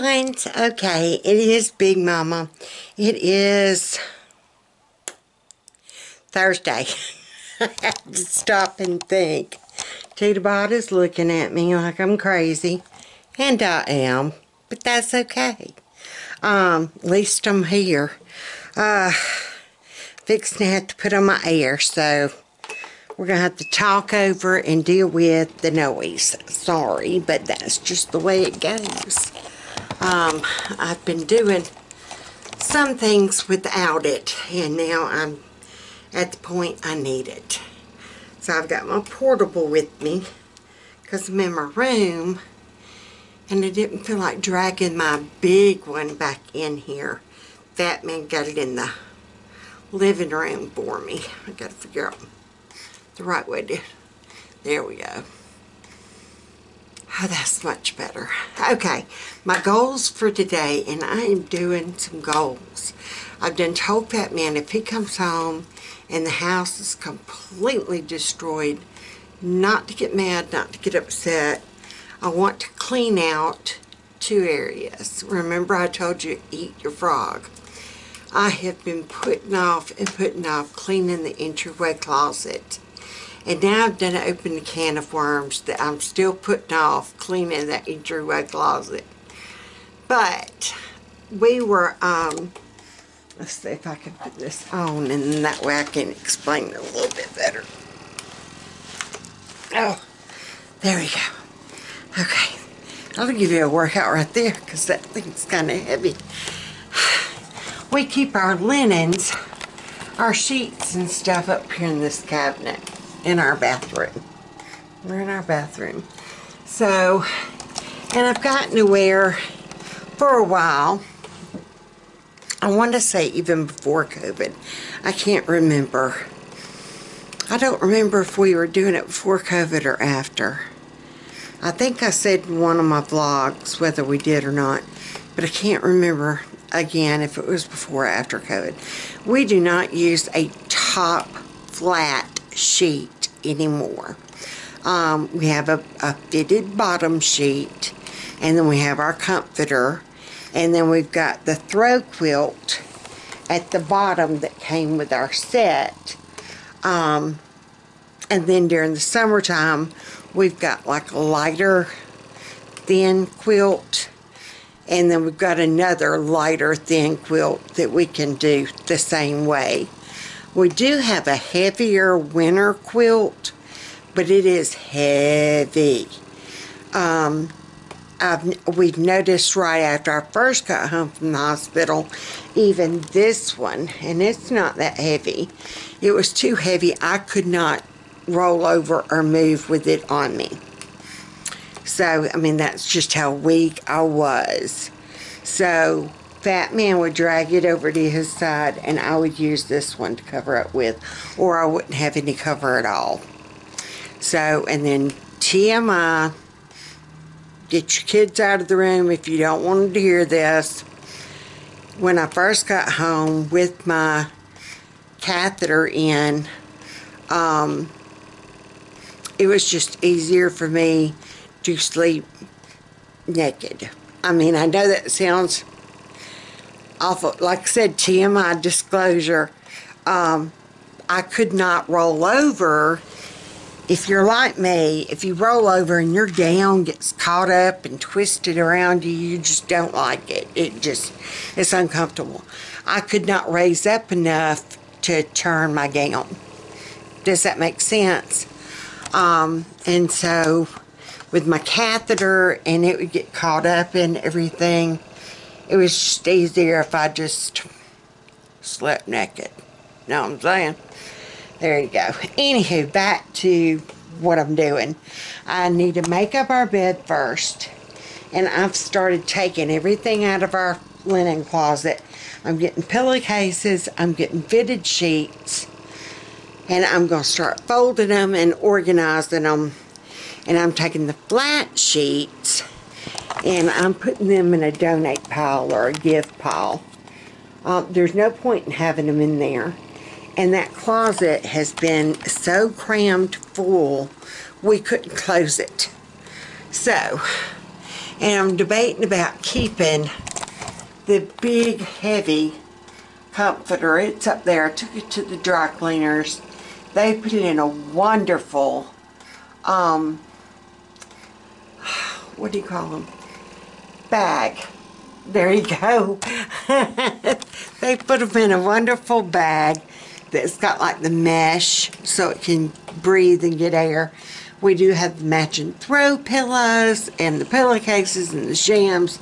darlings. Okay, it is Big Mama. It is Thursday. I have to stop and think. Bot is looking at me like I'm crazy. And I am. But that's okay. At least I'm here. Fixing to have to put on my air, so we're going to have to talk over and deal with the noise. Sorry, but that's just the way it goes. I've been doing some things without it, and now I'm at the point I need it. So I've got my portable with me because I'm in my room, and I didn't feel like dragging my big one back in here. That man got it in the living room for me. I got to figure out the right way to. There we go. Oh, that's much better. Okay, my goals for today, and I am doing some goals. I've done told Fat Man if he comes home and the house is completely destroyed, not to get mad, not to get upset. I want to clean out 2 areas. Remember I told you, eat your frog. I have been putting off cleaning the entryway closet. And now I've done open the can of worms that I'm still putting off cleaning that entryway closet. But we were, let's see if I can put this on, and that way I can explain it a little bit better. Oh, there we go. Okay, I'll give you a workout right there because that thing's kind of heavy. We keep our linens, our sheets and stuff up here in this cabinet. In our bathroom. We're in our bathroom. So, and I've gotten to where, for a while, I want to say even before COVID, I can't remember. I don't remember if we were doing it before COVID or after. I think I said in one of my vlogs whether we did or not, but I can't remember again if it was before or after COVID. We do not use a top flat sheet anymore. We have a fitted bottom sheet, and then we have our comforter, and then we've got the throw quilt at the bottom that came with our set. And then during the summertime we've got like a lighter thin quilt, and then we've got another lighter thin quilt that we can do the same way. We do have a heavier winter quilt, but it is heavy. We've noticed right after I first got home from the hospital, even this one, and it's not that heavy, it was too heavy. I could not roll over or move with it on me. So, I mean, that's just how weak I was. So, Fat Man would drag it over to his side, and I would use this one to cover up with, or I wouldn't have any cover at all. So, and then TMI, get your kids out of the room if you don't want them to hear this. When I first got home with my catheter in, it was just easier for me to sleep naked. I mean, I know that sounds awful. Like I said, TMI disclosure, I could not roll over. If you're like me, if you roll over and your gown gets caught up and twisted around you, you just don't like it. It's uncomfortable. I could not raise up enough to turn my gown. Does that make sense? And so with my catheter, and it would get caught up in everything, it was just easier if I just slept naked. Know what I'm saying? There you go. Anywho, back to what I'm doing. I need to make up our bed first. And I've started taking everything out of our linen closet. I'm getting pillowcases. I'm getting fitted sheets. And I'm going to start folding them and organizing them. And I'm taking the flat sheets and I'm putting them in a donate pile or a give pile. There's no point in having them in there. And that closet has been so crammed full, we couldn't close it. So, And I'm debating about keeping the big, heavy comforter. It's up there. I took it to the dry cleaners. They put it in a wonderful, what do you call them? Bag. There you go. They put them in a wonderful bag that's got like the mesh so it can breathe and get air. We do have the matching throw pillows and the pillowcases and the shams.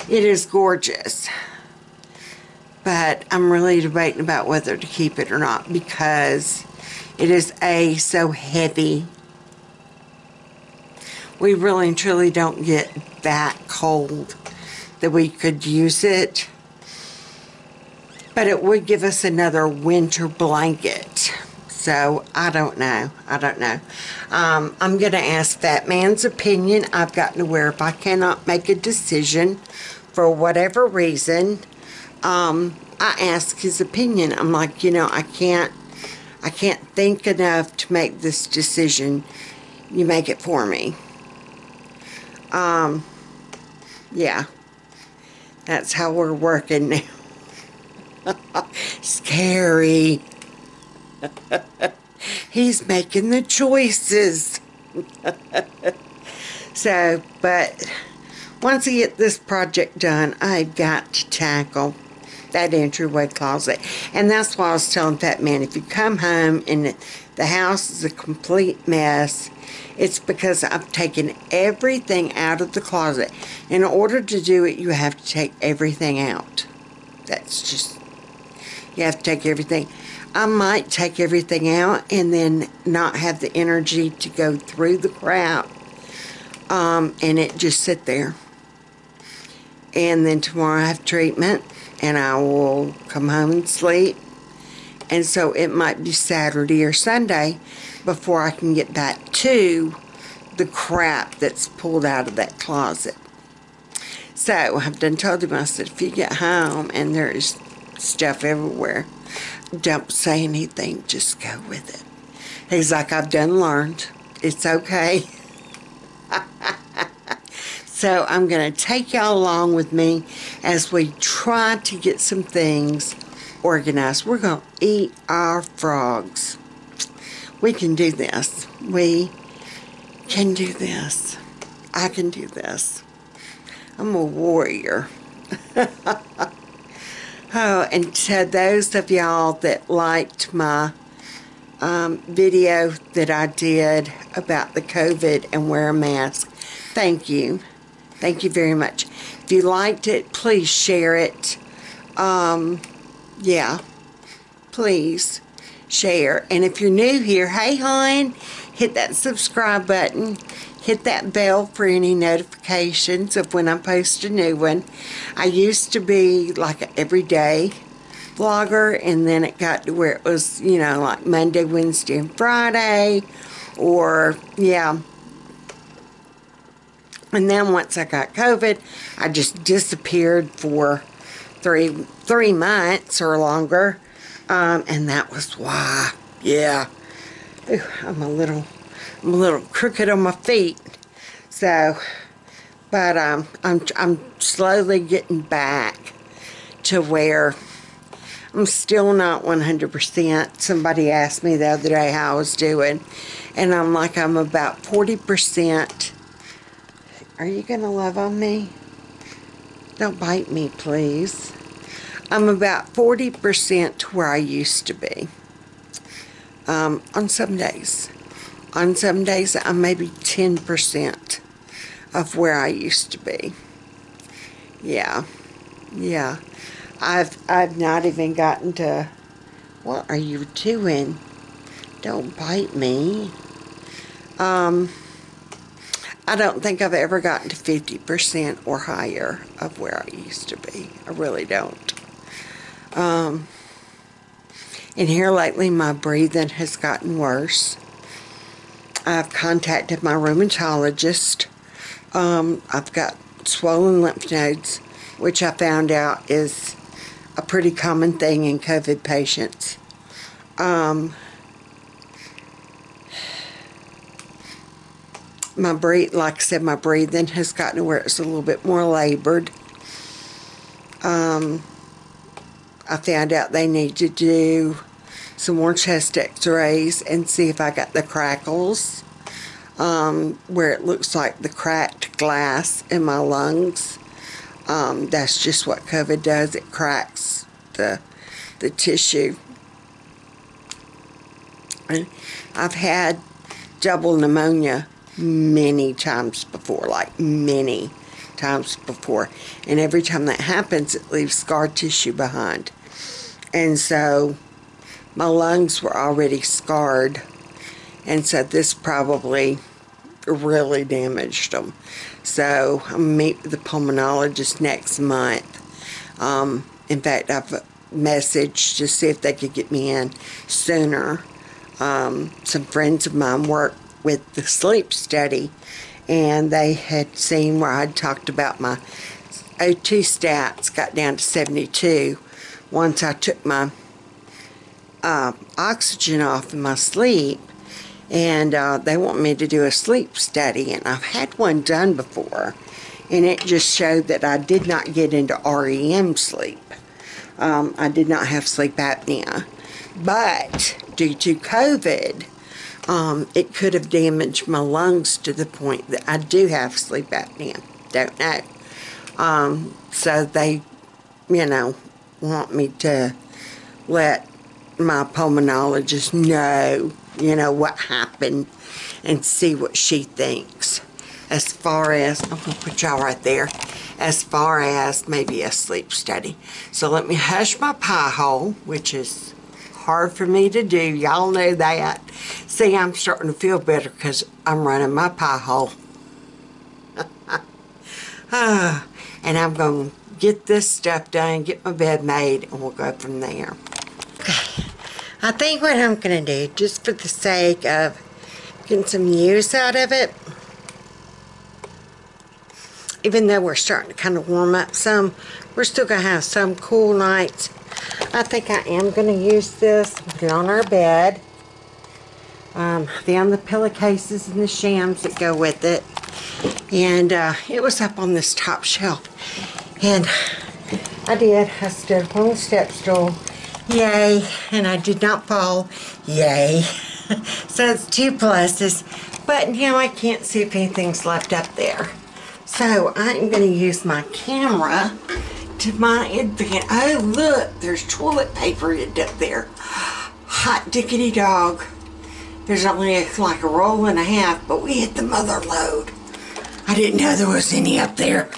It is gorgeous. But I'm really debating about whether to keep it or not because it is so heavy. We really and truly don't get that cold that we could use it. But it would give us another winter blanket. So, I don't know. I'm going to ask that man's opinion. I've gotten to where if I cannot make a decision for whatever reason, I ask his opinion. I'm like, you know, I can't think enough to make this decision. You make it for me. Yeah. That's how we're working now. Scary. He's making the choices. So, but once I get this project done, I've got to tackle that entryway closet. And that's why I was telling that man, if you come home and the house is a complete mess, it's because I've taken everything out of the closet. In order to do it, you have to take everything out. That's just, you have to take everything. I might take everything out and then not have the energy to go through the crap, and it just sit there. And then tomorrow I have treatment and I will come home and sleep. And so it might be Saturday or Sunday before I can get back to the crap that's pulled out of that closet. So I've done told him, I said, if you get home and there's stuff everywhere, don't say anything, just go with it. He's like, I've done learned. It's okay. So I'm going to take y'all along with me as we try to get some things organized. We're going to eat our frogs. We can do this. We can do this. I can do this. I'm a warrior. Oh, and to those of y'all that liked my video that I did about the COVID and wear a mask, thank you. Thank you very much. If you liked it, please share it. Yeah, please share. And if you're new here, hey hon, hit that subscribe button. Hit that bell for any notifications of when I post a new one. I used to be like an everyday vlogger, and then it got to where it was, you know, like Monday, Wednesday, and Friday, or, yeah. And then once I got COVID, I just disappeared for three months or longer, and that was why, yeah. Ooh, I'm a little crooked on my feet. So, but I'm slowly getting back to where I'm still not 100%. Somebody asked me the other day how I was doing, and I'm like, I'm about 40%. Are you gonna love on me? Don't bite me, please. I'm about 40% to where I used to be. On some days. On some days, I'm maybe 10% of where I used to be. Yeah. Yeah. I've not even gotten to, what are you doing? Don't bite me. I don't think I've ever gotten to 50% or higher of where I used to be. I really don't. And here lately, my breathing has gotten worse. I've contacted my rheumatologist. I've got swollen lymph nodes, which I found out is a pretty common thing in COVID patients. like I said, my breathing has gotten to where it's a little bit more labored. I found out they need to do some more chest x-rays and see if I got the crackles, where it looks like the cracked glass in my lungs. That's just what COVID does. It cracks the tissue. And I've had double pneumonia many times before, like many times before. And every time that happens, it leaves scar tissue behind. And so my lungs were already scarred. And so this probably really damaged them. So I'm going to meet with the pulmonologist next month. In fact, I've messaged to see if they could get me in sooner. Some friends of mine work with the sleep study, and they had seen where I'd talked about my O2 stats got down to 72 once I took my oxygen off in my sleep, and they want me to do a sleep study, and I've had one done before, and it just showed that I did not get into REM sleep. I did not have sleep apnea, but due to COVID, it could have damaged my lungs to the point that I do have sleep apnea. Don't know. So they, want me to let my pulmonologist know, what happened and see what she thinks. As far as, I'm going to put y'all right there, as far as maybe a sleep study. So let me hush my pie hole, which is hard for me to do. Y'all know that. See, I'm starting to feel better because I'm running my pie hole. And I'm going to get this stuff done, get my bed made, and we'll go from there. Okay. I think what I'm going to do, just for the sake of getting some use out of it, even though we're starting to kind of warm up some, we're still going to have some cool nights. I think I am going to use this on our bed. Found the pillowcases and the shams that go with it. And it was up on this top shelf. And I stood up on the step stool. Yay. And I did not fall. Yay. So it's 2 pluses. But now I can't see if anything's left up there. So I'm going to use my camera to my advantage. Oh, look, there's toilet paper up there. Hot diggity dog. There's only like a roll and a half, but we hit the mother load. I didn't know there was any up there.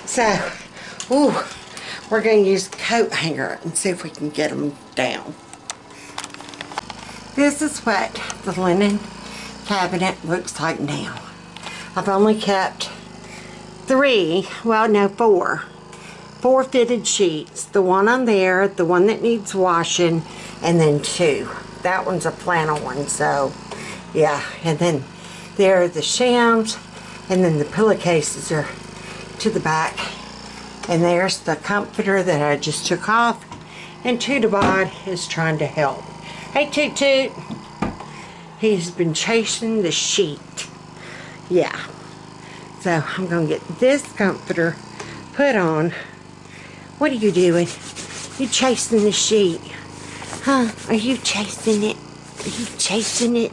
So, we're going to use a coat hanger and see if we can get them down. This is what the linen cabinet looks like now. I've only kept 4 fitted sheets. The one on there, the one that needs washing, and then 2. That one's a flannel one, so yeah. And then there are the shams, and then the pillowcases are to the back. And there's the comforter that I just took off, and Toot-a-Bod is trying to help. Hey, Toot Toot! He's been chasing the sheet. Yeah. So I'm going to get this comforter put on. What are you doing? You chasing the sheet. Huh? Are you chasing it? Are you chasing it?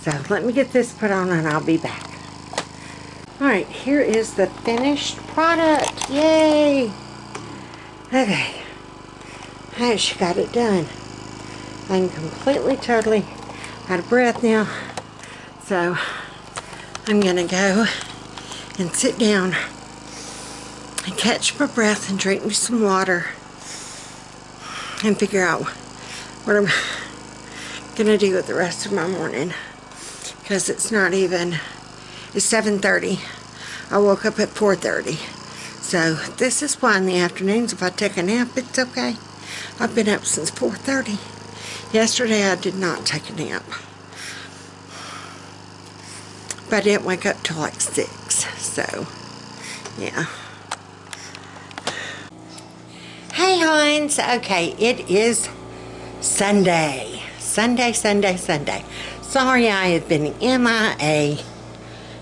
So let me get this put on and I'll be back. Alright, here is the finished product. Yay! Okay. How she got it done. I'm completely, totally out of breath now. So I'm going to go and sit down and catch my breath and drink me some water and figure out what I'm going to do with the rest of my morning. Because it's 7:30. I woke up at 4:30. So this is why in the afternoons if I take a nap, it's okay. I've been up since 4:30. Yesterday I did not take a nap. But I didn't wake up till like 6, so, yeah. Hey, Hines. Okay, it is Sunday. Sunday. Sorry I have been MIA.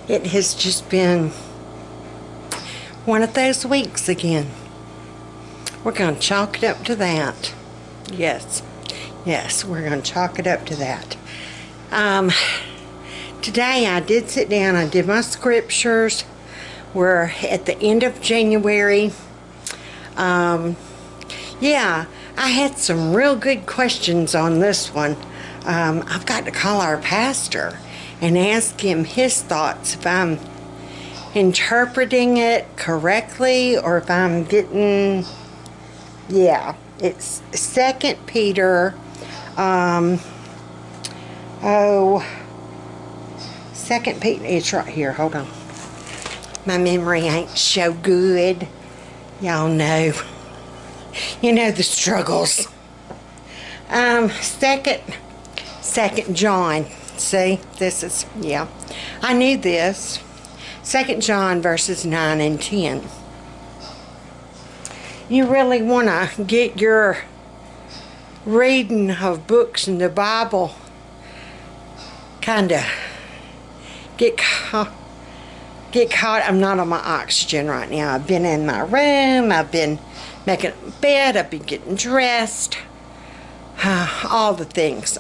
It has just been one of those weeks again. We're going to chalk it up to that. Yes, we're going to chalk it up to that. Today I did sit down, I did my scriptures. We're at the end of January. Yeah, I had some real good questions on this one. I've got to call our pastor and ask him his thoughts, if I'm interpreting it correctly or if I'm getting, yeah, it's 2 Peter, 2 Peter, it's right here, hold on. My memory ain't so good. Y'all know. You know the struggles. Second John. See, this is, yeah. I knew this. 2 John verses 9 and 10. You really want to get your reading of books in the Bible kind of get caught. I'm not on my oxygen right now. I've been in my room. I've been making bed. I've been getting dressed. All the things.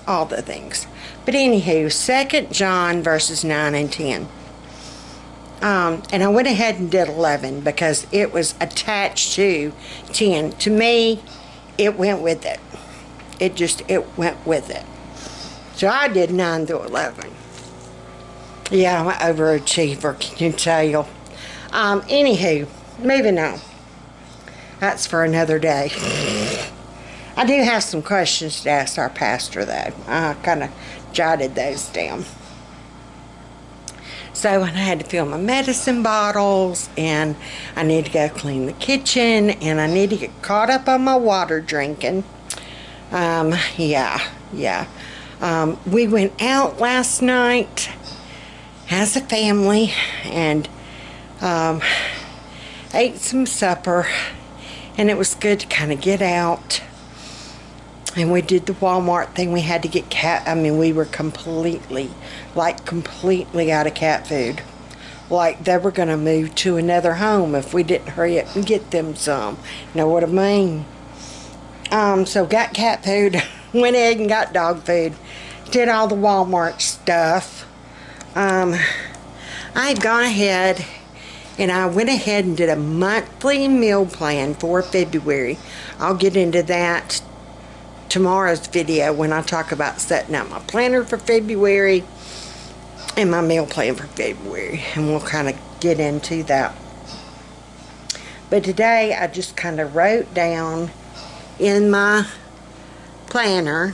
But anywho, 2 John verses 9 and 10. And I went ahead and did 11 because it was attached to 10. To me, it went with it. It went with it. So I did 9 through 11. Yeah, I'm an overachiever, can you tell? Anywho, moving on. That's for another day. I do have some questions to ask our pastor, though. I kind of jotted those down. So I had to fill my medicine bottles, and I need to go clean the kitchen, and I need to get caught up on my water drinking. We went out last night as a family and ate some supper, and it was good to kind of get out. And we did the Walmart thing. We had to get we were completely out of cat food. Like they were going to move to another home if we didn't hurry up and get them some. Know what I mean? So got cat food, went ahead and got dog food, did all the Walmart stuff. I've gone ahead and I went ahead and did a monthly meal plan for February. I'll get into that tomorrow's video when I talk about setting up my planner for February and my meal plan for February, and we'll kind of get into that. But today I just kind of wrote down in my planner.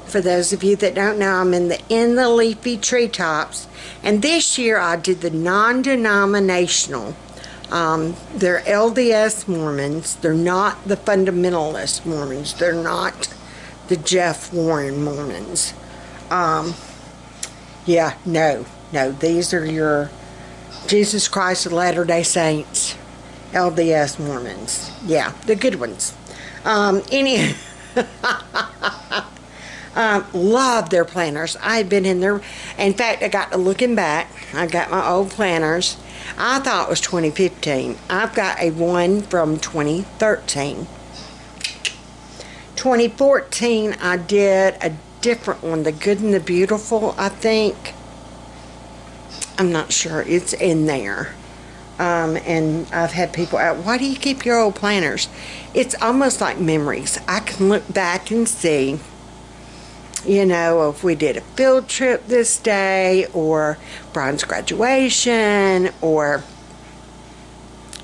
For those of you that don't know, I'm in the leafy treetops, and this year I did the non-denominational. They're LDS Mormons. They're not the fundamentalist Mormons. They're not the Jeff Warren Mormons. No. These are your Jesus Christ of Latter-day Saints, LDS Mormons. Yeah, the good ones. Love their planners. I've been in there. In fact, I got to looking back. I got my old planners. I thought it was 2015. I've got a one from 2013. 2014, I did a different one, the Good and the Beautiful, I think. I'm not sure. It's in there. And I've had people ask, why do you keep your old planners? It's almost like memories. I can look back and see, you know, if we did a field trip this day, or Brian's graduation, or,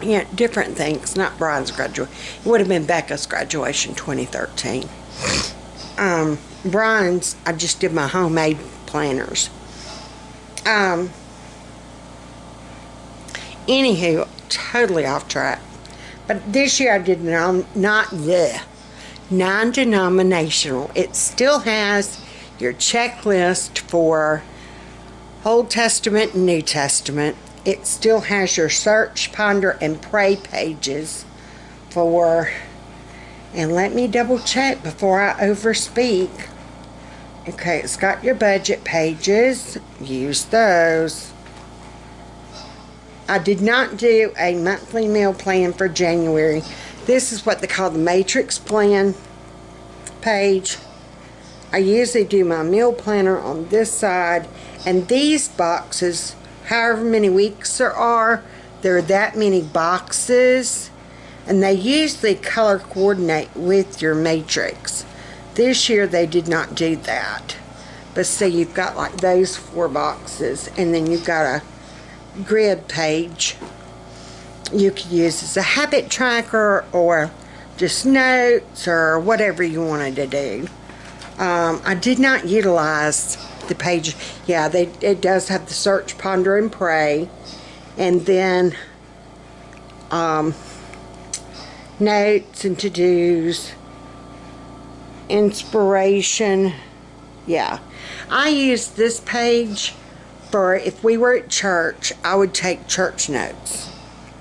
you know, different things. Not Brian's graduation. It would have been Becca's graduation, 2013. Brian's, I just did my homemade planners. Anywho, totally off track. But this year I did non-denominational. It still has your checklist for Old Testament and New Testament. It still has your search, ponder, and pray pages for, and let me double check before I overspeak. Okay, it's got your budget pages. Use those. I did not do a monthly meal plan for January. This is what they call the matrix plan page. I usually do my meal planner on this side, and these boxes, however many weeks there are that many boxes, and they usually color coordinate with your matrix. This year they did not do that. But see, you've got like those 4 boxes, and then you've got a grid page you could use as a habit tracker or just notes or whatever you wanted to do. I did not utilize the page. Yeah, it does have the search, ponder, and pray, and then notes and to-dos, inspiration. Yeah, I used this page for if we were at church, I would take church notes.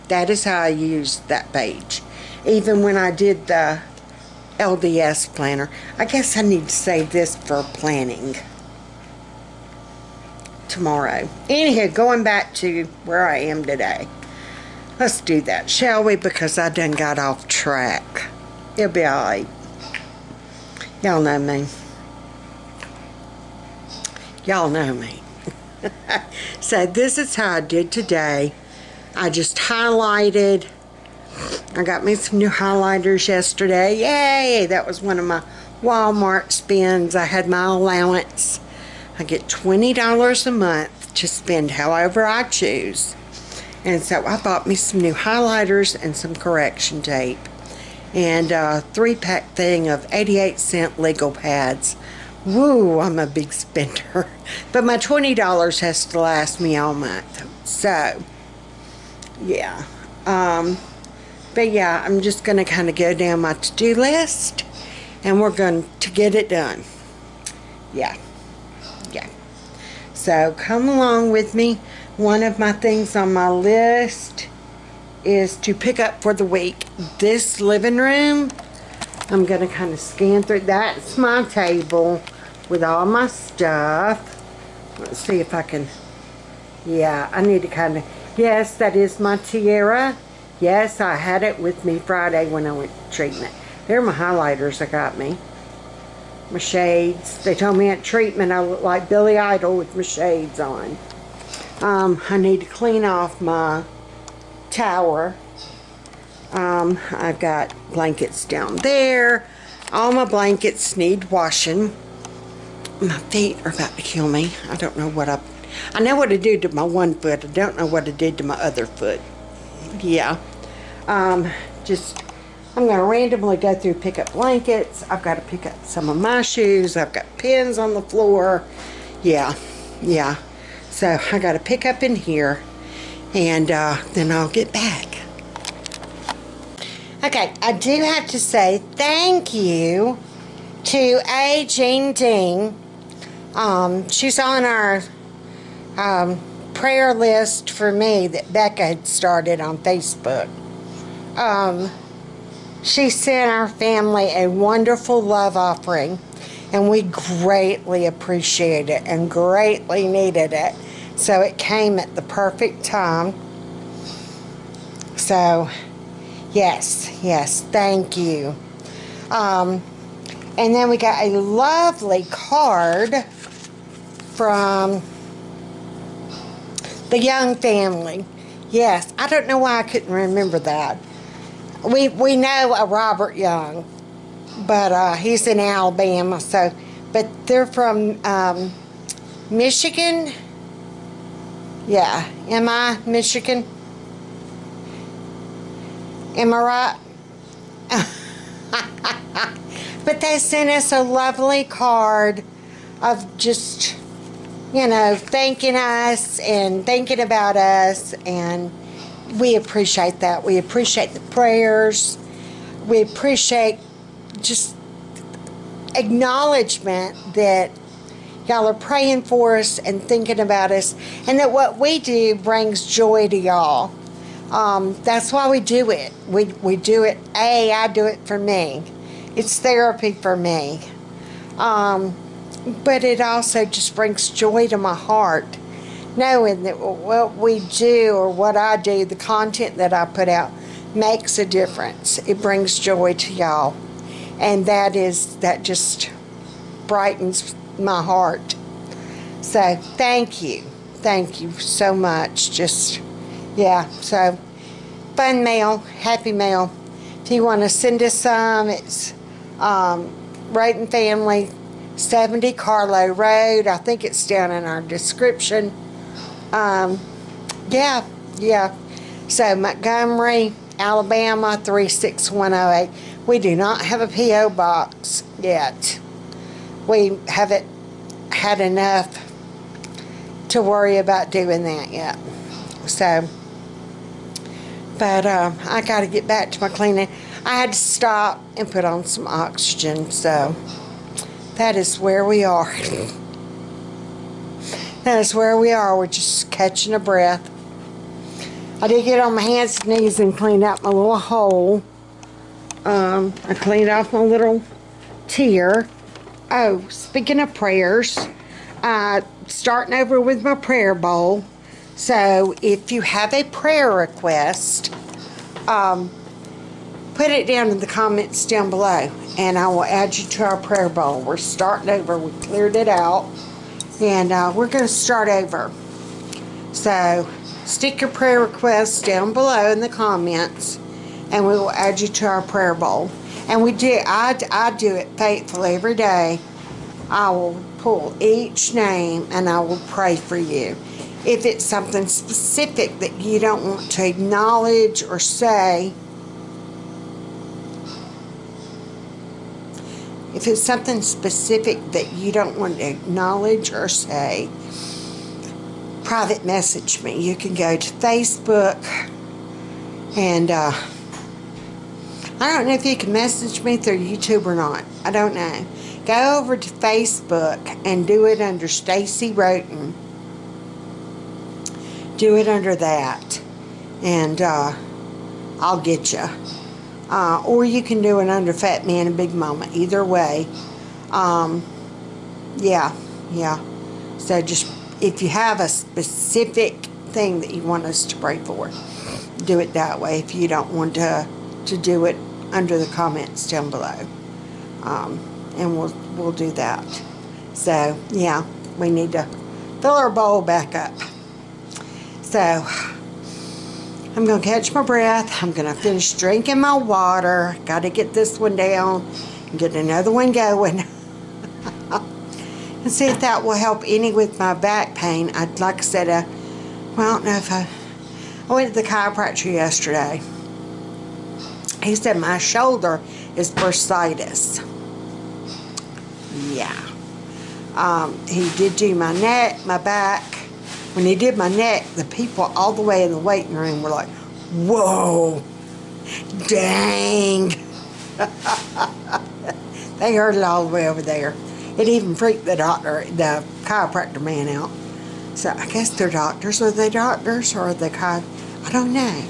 That is how I used that page. Even when I did the LDS planner. I guess I need to save this for planning tomorrow. Anywho, going back to where I am today. Let's do that, shall we? Because I done got off track. It'll be alright. Y'all know me. Y'all know me. So this is how I did today. I just highlighted. I got me some new highlighters yesterday. Yay! That was one of my Walmart spends. I had my allowance. I get $20 a month to spend however I choose. And so I bought me some new highlighters and some correction tape. And a 3-pack thing of 88-cent legal pads. Woo, I'm a big spender. But my $20 has to last me all month. So, yeah. But yeah, I'm just going to kind of go down my to-do list. And we're going to get it done. Yeah. Yeah. So, come along with me. One of my things on my list is to pick up for the week this living room. I'm going to kind of scan through. That's my table with all my stuff. Let's see if I can. Yeah, I need to kind of. Yes, that is my tiara. Yes, I had it with me Friday when I went to treatment. They're my highlighters I got me. My shades. They told me at treatment I look like Billy Idol with my shades on. I need to clean off my tower. I've got blankets down there. All my blankets need washing. My feet are about to kill me. I don't know what I know what to do to my one foot. I don't know what to do to my other foot. Yeah. I'm going to randomly go through, pick up blankets. I've got to pick up some of my shoes. I've got pins on the floor. Yeah. Yeah. So I got to pick up in here, and then I'll get back. Okay, I do have to say thank you to A. Jean Dean. She's on our prayer list for me that Becca had started on Facebook. She sent our family a wonderful love offering, and we greatly appreciate it and greatly needed it. So it came at the perfect time. So, yes, thank you. And then we got a lovely card from the Young family. Yes, I don't know why I couldn't remember that. We know a Robert Young, but he's in Alabama. So, but they're from Michigan. Yeah, am I Michigan? Am I right? But they sent us a lovely card of just, you know, thanking us and thinking about us, and we appreciate that. We appreciate the prayers. We appreciate just acknowledgement that y'all are praying for us and thinking about us, and that what we do brings joy to y'all. That's why we do it. We do it. I do it for me. It's therapy for me. but it also just brings joy to my heart, knowing that what we do or what I do, the content that I put out, makes a difference. It brings joy to y'all, and that just brightens my heart. So thank you so much. Just, yeah, so fun mail, happy mail. If you want to send us some, it's Wright & Family, 70 Carlo Road. I think it's down in our description. Yeah. So Montgomery, Alabama, 36108. We do not have a P.O. box yet. We haven't had enough to worry about doing that yet. So, but I got to get back to my cleaning. I had to stop and put on some oxygen, so that is where we are. That is where we are. We're just catching a breath. I did get on my hands and knees and cleaned out my little hole. I cleaned off my little tear. Oh, speaking of prayers, starting over with my prayer bowl. So if you have a prayer request, put it down in the comments down below, and I will add you to our prayer bowl. We're starting over. We cleared it out, and we're going to start over. So stick your prayer requests down below in the comments, and we will add you to our prayer bowl. And I do it faithfully every day. I will pull each name and I will pray for you. If it's something specific that you don't want to acknowledge or say, private message me. You can go to Facebook, and I don't know if you can message me through YouTube or not. I don't know. Go over to Facebook and do it under Stacy Roten. Do it under that, and I'll get you. Or you can do it under Fat Man and Big Momma. Either way. Yeah. So just, if you have a specific thing that you want us to pray for, do it that way. If you don't want to do it under the comments down below, and we'll do that. So yeah, we need to fill our bowl back up. So I'm gonna catch my breath. I'm gonna finish drinking my water. Got to get this one down and get another one going. And see if that will help any with my back pain. Like I said, well, I don't know if I went to the chiropractor yesterday. He said my shoulder is bursitis. Yeah. He did do my neck, my back. When he did my neck, the people all the way in the waiting room were like, whoa, dang. They heard it all the way over there. It even freaked the chiropractor man out. So I guess they're doctors. Are they doctors or are they I don't know.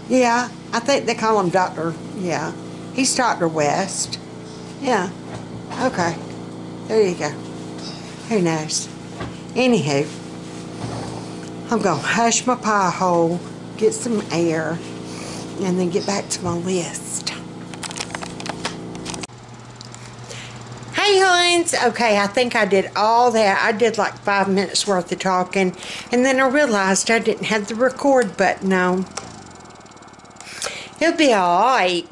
Yeah, I think they call him Doctor. Yeah, he's Dr. West. Yeah, okay. There you go. Who knows? Anywho, I'm going to hush my pie hole, get some air, and then get back to my list. Hey, Huns. Okay, I think I did all that. I did like 5 minutes worth of talking, and then I realized I didn't have the record button on. It'll be alright.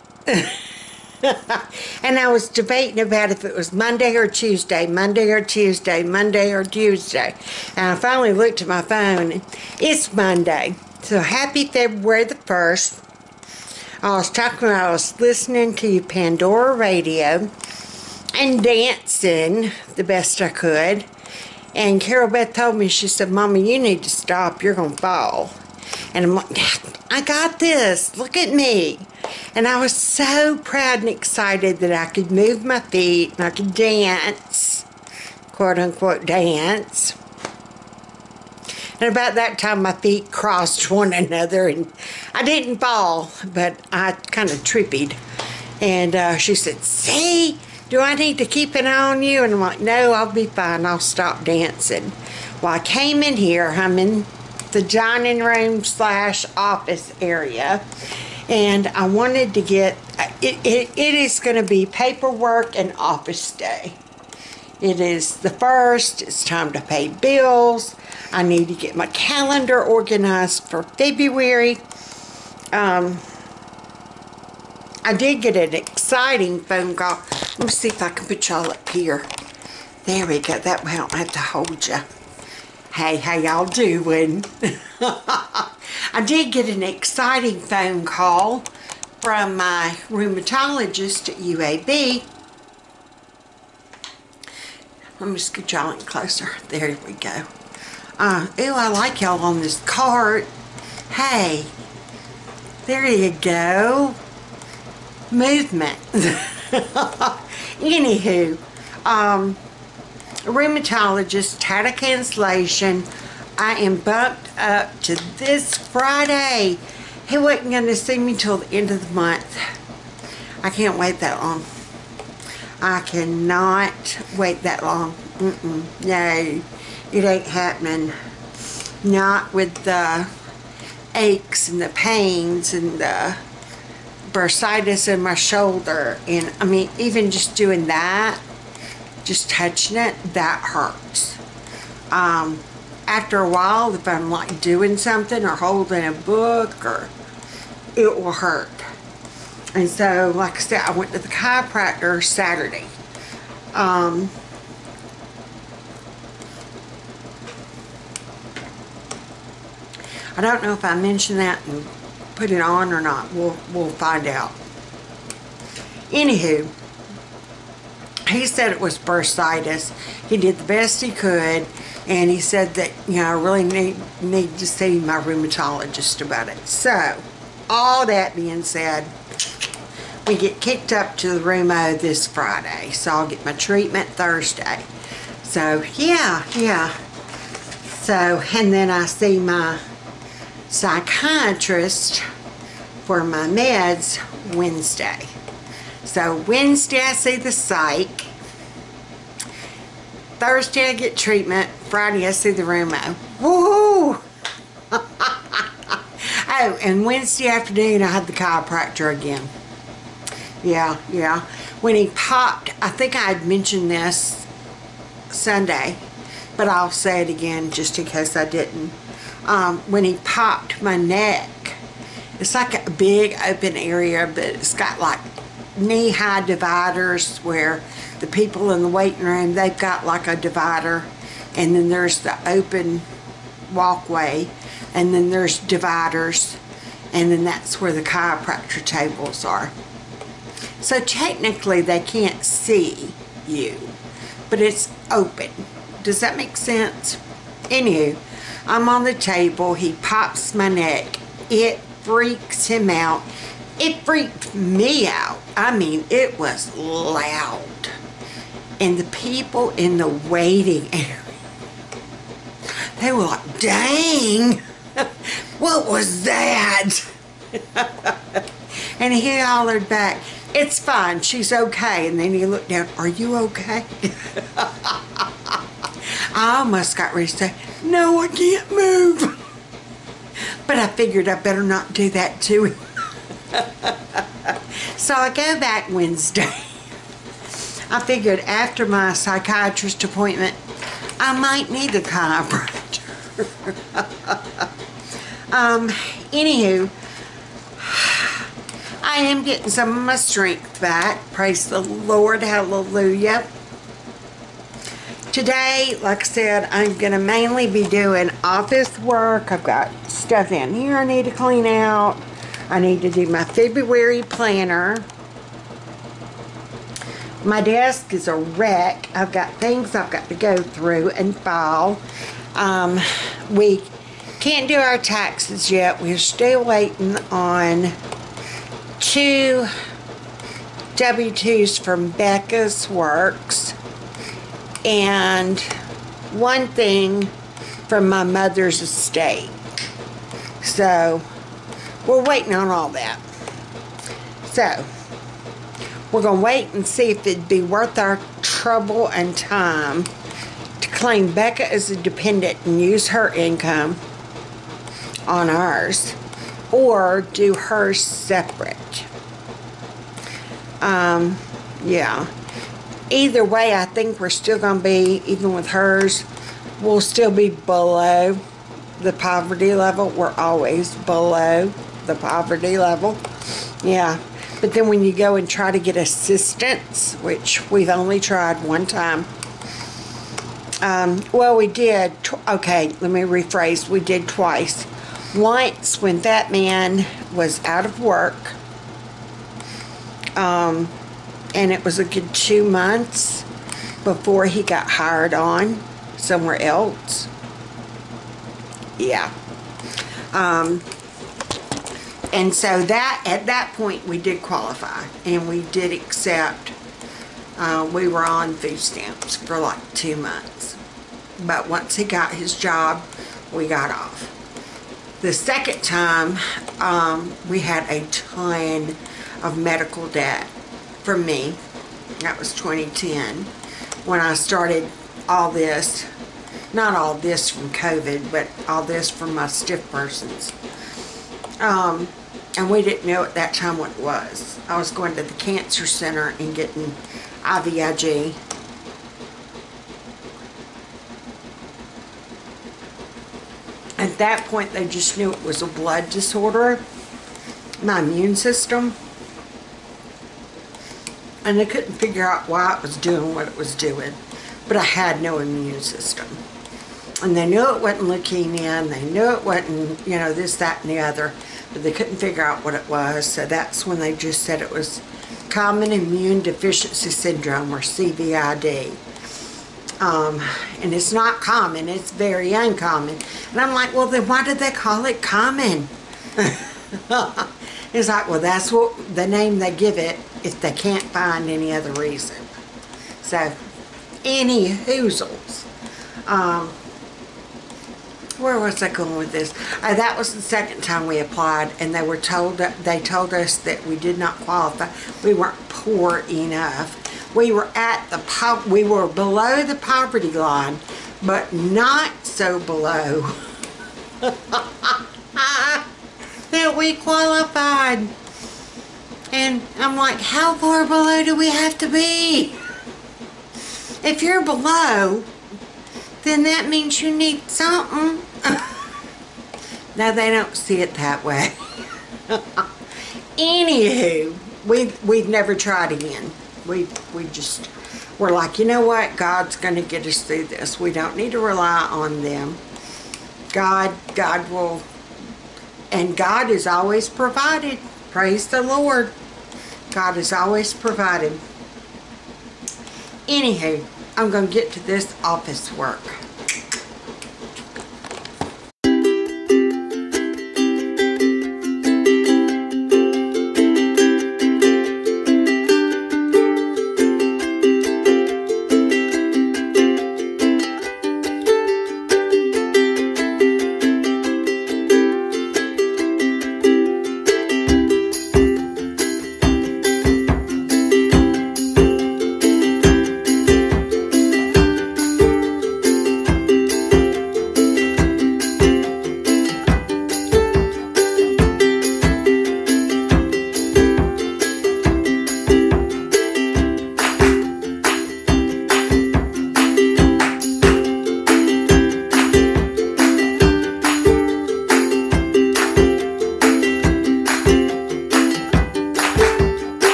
And I was debating about if it was Monday or Tuesday, Monday or Tuesday, Monday or Tuesday. And I finally looked at my phone, and it's Monday. So happy February the 1st. I was listening to Pandora Radio and dancing the best I could. And Carol Beth told me, she said, Mama, you need to stop. You're going to fall. And I'm like, I got this. Look at me. And I was so proud and excited that I could move my feet and I could dance, quote unquote dance. And about that time my feet crossed one another and I didn't fall, but I kind of trippied. And she said, see, do I need to keep an eye on you? And I'm like, no, I'll be fine. I'll stop dancing. Well, I came in here. I'm in the dining room / office area. And I wanted to get, it is going to be paperwork and office day. It is the 1st. It's time to pay bills. I need to get my calendar organized for February. I did get an exciting phone call. Let me see if I can put y'all up here. There we go. That way I don't have to hold you. Hey, how y'all doing? I did get an exciting phone call from my rheumatologist at UAB. Let me scoot y'all in closer. There we go. Ew, I like y'all on this cart. Hey, there you go. Movement. Anywho, a rheumatologist had a cancellation. I am bumped up to this Friday. He wasn't going to see me till the end of the month. I can't wait that long. I cannot wait that long. No, it ain't happening. Not with the aches and the pains and the bursitis in my shoulder. And I mean, even just doing that, just touching it, that hurts. After a while, if I'm like doing something or holding a book, or it will hurt. And so, like I said, I went to the chiropractor Saturday. I don't know if I mentioned that and put it on or not. We'll find out. Anywho, he said it was bursitis. He did the best he could, and he said that, you know, I really need to see my rheumatologist about it. So, all that being said, we get kicked up to the rheumo this Friday, so I'll get my treatment Thursday. So, yeah. So, and then I see my psychiatrist for my meds Wednesday. So Wednesday I see the psych. Thursday I get treatment. Friday I see the rheumo. Woohoo! Oh, and Wednesday afternoon I had the chiropractor again. Yeah. When he popped, I think I had mentioned this Sunday, but I'll say it again just in case I didn't. When he popped my neck, it's like a big open area, but it's got like knee-high dividers where the people in the waiting room, they've got like a divider, and then there's the open walkway, and then there's dividers, and then that's where the chiropractor tables are. So technically they can't see you, but it's open. Does that make sense? Anywho, I'm on the table. He pops my neck. It freaks him out. It freaked me out. I mean, it was loud. And the people in the waiting area, they were like, dang, what was that? And he hollered back, it's fine, she's okay. And then he looked down, are you okay? I almost got ready to say, no, I can't move. But I figured I better not do that to him. So I go back Wednesday. I figured after my psychiatrist appointment, I might need a chiropractor. Anywho, I am getting some of my strength back. Praise the Lord. Hallelujah. Today, like I said, I'm going to mainly be doing office work. I've got stuff in here I need to clean out. I need to do my February planner. My desk is a wreck. I've got things I've got to go through and file. We can't do our taxes yet. We're still waiting on 2 W-2s from Becca's Works and 1 thing from my mother's estate. So we're waiting on all that. So we're going to wait and see if it'd be worth our trouble and time to claim Becca as a dependent and use her income on ours, or do hers separate. Yeah. Either way, I think we're still going to be, even with hers, we'll still be below the poverty level. We're always below the poverty level. Yeah. But then when you go and try to get assistance, which we've only tried one time. Well, we did. Okay, let me rephrase. We did twice. Once when that man was out of work. And it was a good 2 months before he got hired on somewhere else. Yeah. And so that, at that point, we did qualify, and we did accept. We were on food stamps for like 2 months. But once he got his job, we got off. The second time, we had a ton of medical debt from me. That was 2010 when I started all this. Not all this from COVID, but all this from my stiff persons. And we didn't know at that time what it was. I was going to the cancer center and getting IVIG. At that point, they just knew it was a blood disorder, my immune system. And they couldn't figure out why it was doing what it was doing. But I had no immune system. And they knew it wasn't leukemia, and they knew it wasn't, you know, this, that, and the other. But they couldn't figure out what it was. So that's when they just said it was common immune deficiency syndrome, or CVID. And it's not common, it's very uncommon. And I'm like, well, then why did they call it common? It's like, well, that's what the name they give it if they can't find any other reason. So, any hoozles. Where was I going with this? That was the second time we applied, and they told us that we did not qualify. We weren't poor enough. We were we were below the poverty line, but not so below that we qualified. And I'm like, how far below do we have to be? If you're below, then that means you need something. No, they don't see it that way. Anywho, we've never tried again. We just, we're like, you know what? God's going to get us through this. We don't need to rely on them. God will, and God has always provided. Praise the Lord. God has always provided. Anywho, I'm going to get to this office work.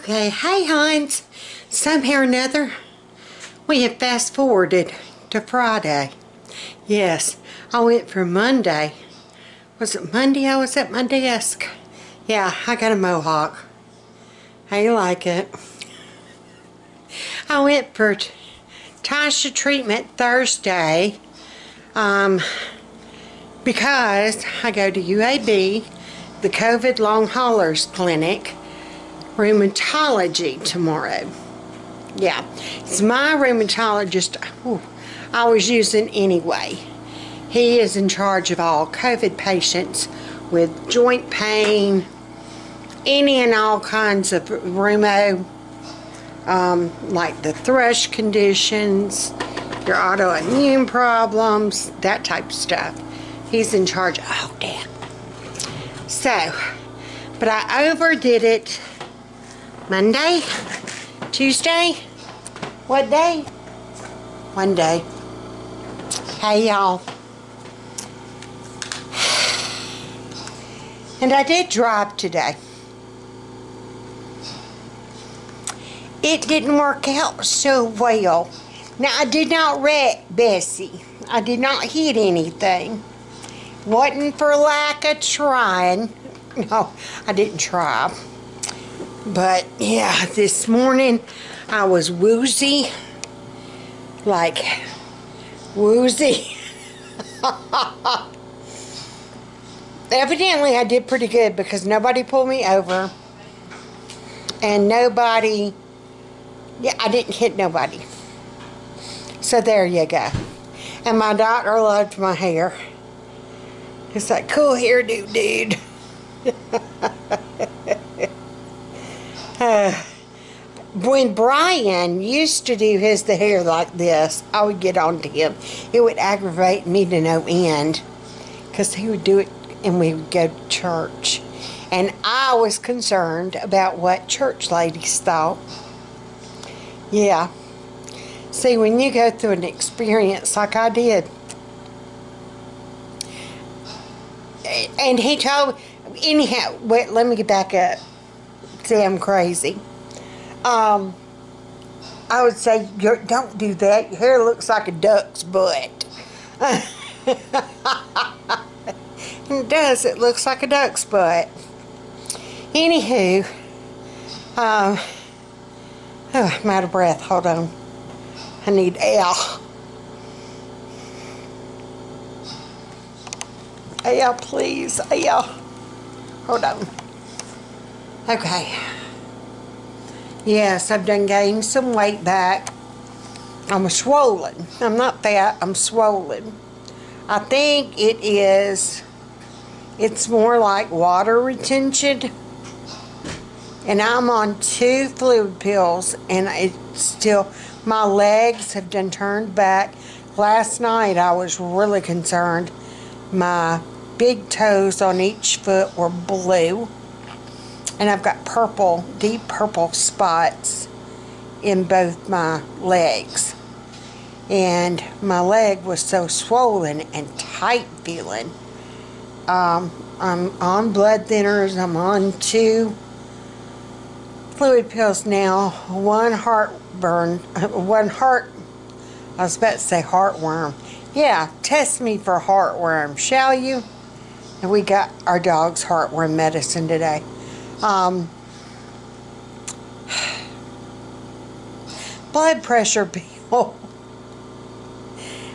Hey Hines, somehow or another we have fast forwarded to Friday. Yes, I went from Monday. Was it Monday I was at my desk? Yeah, I got a mohawk. How you like it? I went for Tasha treatment Thursday because I go to UAB, the COVID long haulers clinic, rheumatology tomorrow. Yeah, it's my rheumatologist I was using anyway. He is in charge of all COVID patients with joint pain, any and all kinds of rheumo, like the thrush conditions, your autoimmune problems, that type of stuff. He's in charge of all that. So, but I overdid it Monday, Tuesday, what day? One day. Hey y'all. And I did drive today. It didn't work out so well. Now, I did not wreck Bessie. I did not hit anything. Wasn't for lack of trying. No, I didn't try. But, yeah, this morning I was woozy. Like, woozy. Evidently, I did pretty good because nobody pulled me over. And nobody... Yeah, I didn't hit nobody. So there you go. And my doctor loved my hair. It's like, cool hairdo, dude. When Brian used to do the hair like this, I would get on to him. It would aggravate me to no end. Because he would do it and we would go to church. And I was concerned about what church ladies thought. Yeah. See, when you go through an experience like I did, and he told, anyhow, wait, let me get back up. See, I'm crazy. I would say, don't do that. Your hair looks like a duck's butt. It does. It looks like a duck's butt. Anywho, oh, I'm out of breath. Hold on. I need air. Air, please. Air. Hold on. Okay. Yes, I've done gained some weight back. I'm swollen. I'm not fat. I'm swollen. I think it's more like water retention. And I'm on 2 fluid pills, and it's still, my legs have done turned back. Last night I was really concerned. My big toes on each foot were blue, and I've got purple, deep purple spots in both my legs. And my leg was so swollen and tight feeling. I'm on blood thinners. I'm on 2 fluid pills now, I was about to say heartworm. Yeah, test me for heartworm, shall you? And we got our dog's heartworm medicine today. Blood pressure pill.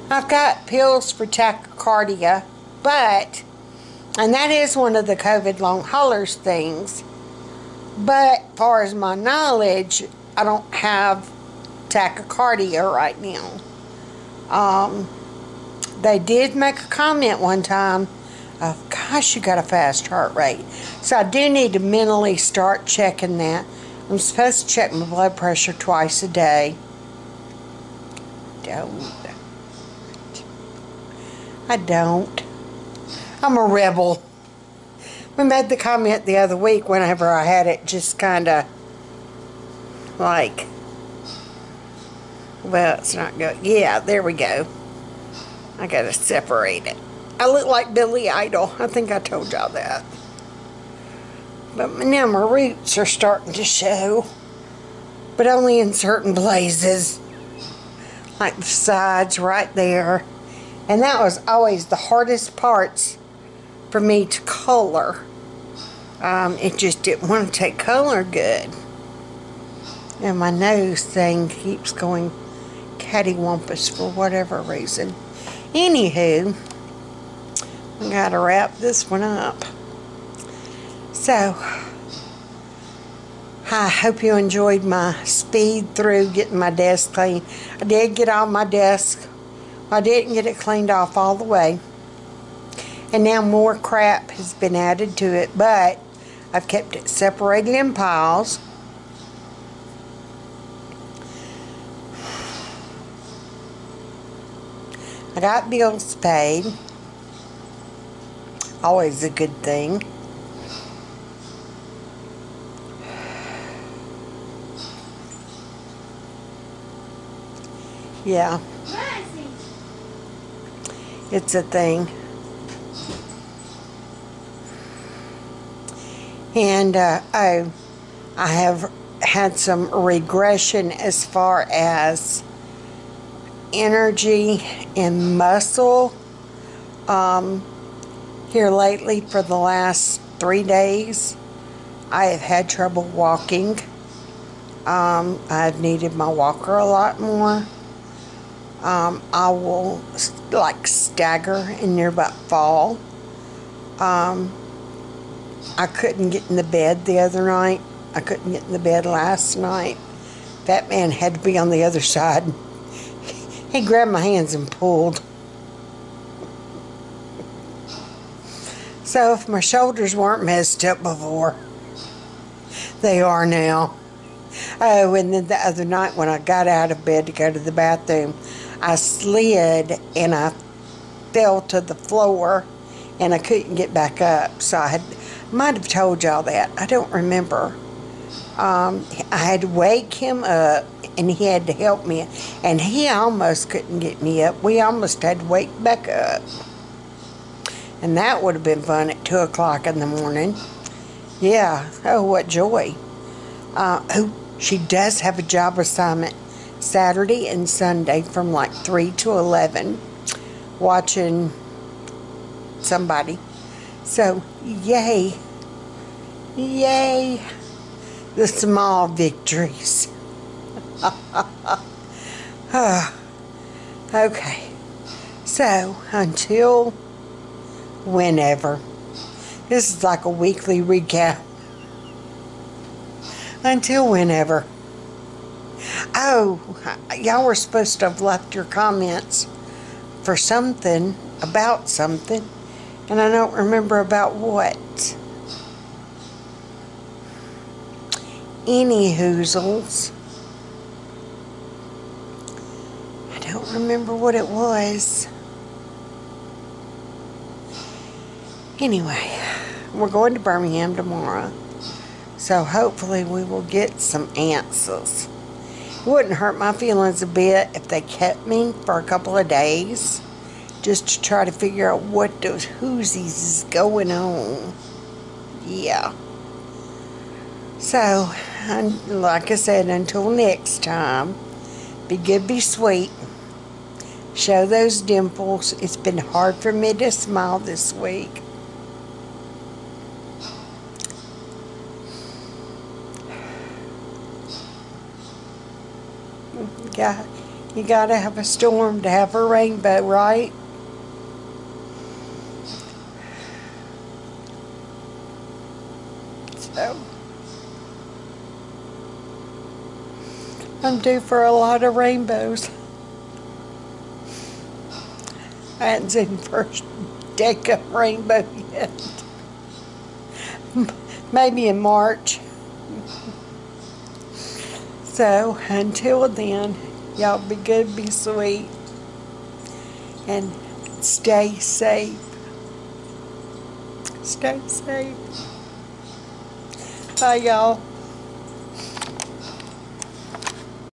I've got pills for tachycardia, and that is one of the COVID long haulers things. But as far as my knowledge, I don't have tachycardia right now. They did make a comment one time of, gosh, you got a fast heart rate. So I do need to mentally start checking that. I'm supposed to check my blood pressure twice a day. I don't. I'm a rebel. We made the comment the other week whenever I had it just kind of like, well, it's not good. Yeah, there we go. I got to separate it. I look like Billy Idol. I think I told y'all that. But now my roots are starting to show. But only in certain places. Like the sides right there. And that was always the hardest parts for me to color. It just didn't want to take color good. And my nose thing keeps going cattywampus for whatever reason. Anywho, I gotta wrap this one up. So, I hope you enjoyed my speed through getting my desk clean. I did get all my desk. I didn't get it cleaned off all the way. And now more crap has been added to it, but I've kept it separated in piles. I got bills paid. Always a good thing. Yeah. It's a thing. And I have had some regression as far as energy and muscle here lately. For the last 3 days I have had trouble walking. I've needed my walker a lot more. I will like stagger and near about fall. I couldn't get in the bed the other night. I couldn't get in the bed last night. That man had to be on the other side. He grabbed my hands and pulled. So if my shoulders weren't messed up before, they are now. Oh, and then the other night when I got out of bed to go to the bathroom, I slid and I fell to the floor and I couldn't get back up. So I might have told y'all that. I don't remember. I had to wake him up and he had to help me. And he almost couldn't get me up. We almost had to wake back up. And that would have been fun at 2 o'clock in the morning. Yeah. Oh, what joy. Oh, she does have a job assignment Saturday and Sunday from like 3 to 11. Watching somebody. So, yay. Yay. The small victories. Okay. So, until whenever. This is like a weekly recap. Until whenever. Oh, y'all were supposed to have left your comments for something, about something, and I don't remember about what. Any hoozles. I don't remember what it was. Anyway, we're going to Birmingham tomorrow, so hopefully we will get some answers. It wouldn't hurt my feelings a bit if they kept me for a couple of days, just to try to figure out what those whoosies is going on. Yeah. So, like I said, until next time, be good, be sweet. Show those dimples. It's been hard for me to smile this week. You gotta have a storm to have a rainbow, right? So, I'm due for a lot of rainbows. I hadn't seen the first deck rainbow yet. Maybe in March. So, until then, y'all be good, be sweet, and stay safe. Stay safe. Bye, y'all.